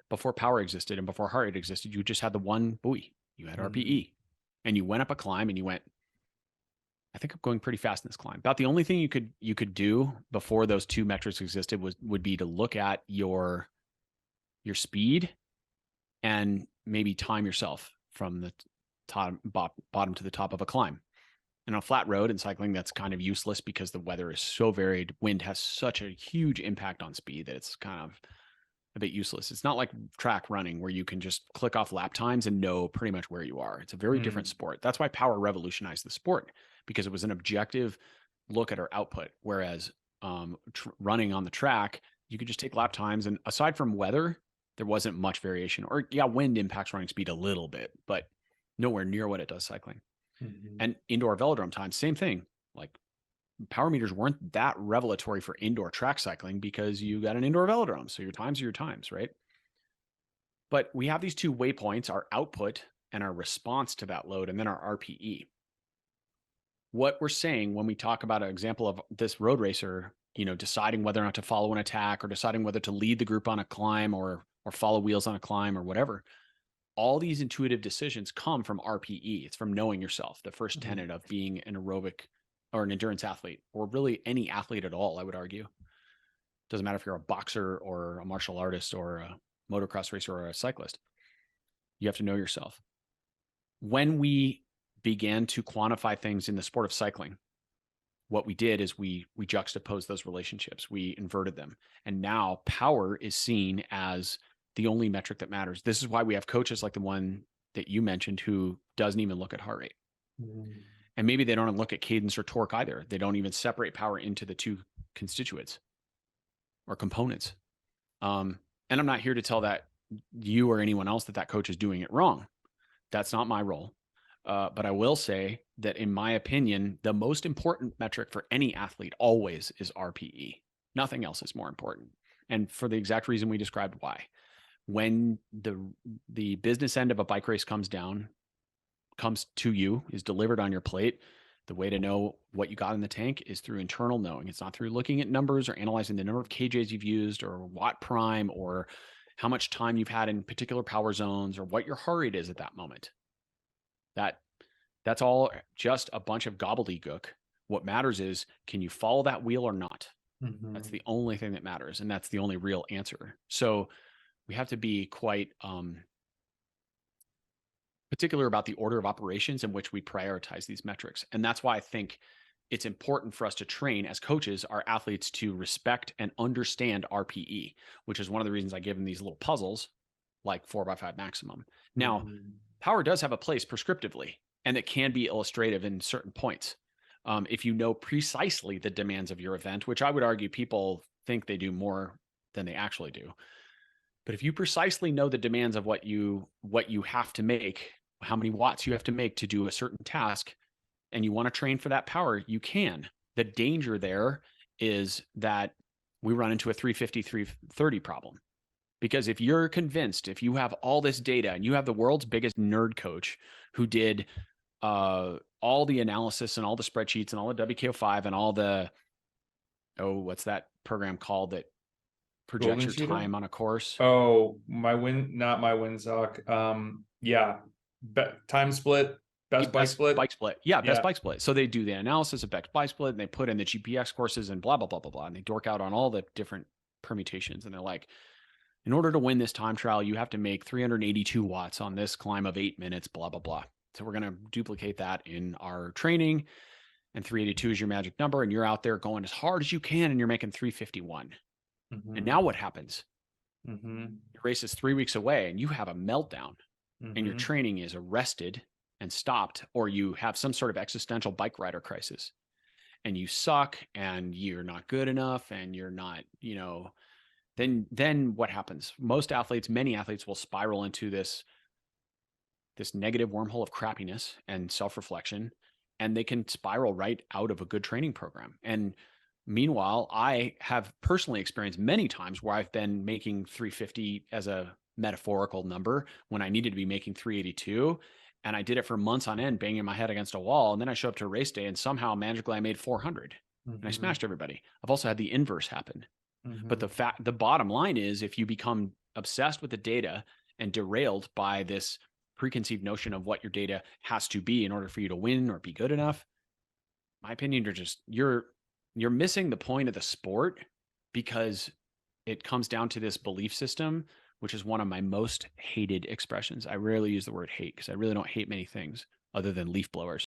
before power existed and before heart rate existed, you just had the one buoy. You had RPE, and you went up a climb and you went, I think I'm going pretty fast in this climb. About the only thing you could do before those two metrics existed would be to look at your speed and maybe time yourself from the bottom to the top of a climb. And on a flat road in cycling, that's kind of useless because the weather is so varied. Wind has such a huge impact on speed that it's kind of a bit useless. It's not like track running where you can just click off lap times and know pretty much where you are. It's a very different sport. That's why power revolutionized the sport, because it was an objective look at our output. Whereas running on the track, you could just take lap times. And aside from weather, there wasn't much variation. Or yeah, wind impacts running speed a little bit, but nowhere near what it does cycling. And indoor velodrome times, same thing. Like power meters weren't that revelatory for indoor track cycling because you got an indoor velodrome. So your times are your times, right? But we have these two waypoints, our output and our response to that load, and then our RPE. What we're saying when we talk about an example of this road racer, deciding whether or not to follow an attack or deciding whether to lead the group on a climb or follow wheels on a climb or whatever, all these intuitive decisions come from RPE. It's from knowing yourself, the first tenet of being an aerobic or an endurance athlete, or really any athlete at all, I would argue. Doesn't matter if you're a boxer or a martial artist or a motocross racer or a cyclist. You have to know yourself. When we began to quantify things in the sport of cycling, what we did is we juxtaposed those relationships. We inverted them. And now power is seen as the only metric that matters. This is why we have coaches like the one that you mentioned who doesn't even look at heart rate. And maybe they don't look at cadence or torque either. They don't even separate power into the two constituents or components. And I'm not here to tell that you or anyone else that coach is doing it wrong. That's not my role. But I will say that in my opinion, the most important metric for any athlete always is RPE. Nothing else is more important. And for the exact reason we described why. When the business end of a bike race comes to you, is delivered on your plate, the way to know what you got in the tank is through internal knowing. It's not through looking at numbers or analyzing the number of kJs you've used or watt prime or how much time you've had in particular power zones or what your heart rate is at that moment. That's all just a bunch of gobbledygook. What matters is, can you follow that wheel or not? That's the only thing that matters. And that's the only real answer. So we have to be quite particular about the order of operations in which we prioritize these metrics. And that's why I think it's important for us to train as coaches our athletes to respect and understand RPE, which is one of the reasons I give them these little puzzles like 4x5 maximum. Now, power does have a place prescriptively, and it can be illustrative in certain points. If you know precisely the demands of your event, which I would argue people think they do more than they actually do. But if you precisely know the demands of what you have to make, how many watts you have to make to do a certain task, and you want to train for that power, you can. The danger there is that we run into a 350, 330 problem. Because if you're convinced, if you have all this data and you have the world's biggest nerd coach who did all the analysis and all the spreadsheets and all the WKO5 and all the, what's that program called that projects your time on a course? Oh, not my Winsock. Yeah. Time split, best bike split. Bike split. Yeah, best bike split. So they do the analysis of best bike split and they put in the GPX courses and blah, blah, blah, blah, blah. And they dork out on all the different permutations. And they're like, in order to win this time trial, you have to make 382 watts on this climb of 8 minutes, blah, blah, blah. So we're going to duplicate that in our training. And 382 is your magic number. And you're out there going as hard as you can and you're making 351. And now what happens? Your race is 3 weeks away and you have a meltdown and your training is arrested and stopped, or you have some sort of existential bike rider crisis and you suck and you're not good enough and you're not, then what happens? Many athletes will spiral into this negative wormhole of crappiness and self-reflection, and they can spiral right out of a good training program. And meanwhile, I have personally experienced many times where I've been making 350 as a metaphorical number when I needed to be making 382. And I did it for months on end, banging my head against a wall. And then I show up to a race day and somehow magically I made 400 and I smashed everybody. I've also had the inverse happen. But the bottom line is, if you become obsessed with the data and derailed by this preconceived notion of what your data has to be in order for you to win or be good enough, my opinion, you're missing the point of the sport, because it comes down to this belief system, which is one of my most hated expressions. I rarely use the word hate because I really don't hate many things other than leaf blowers.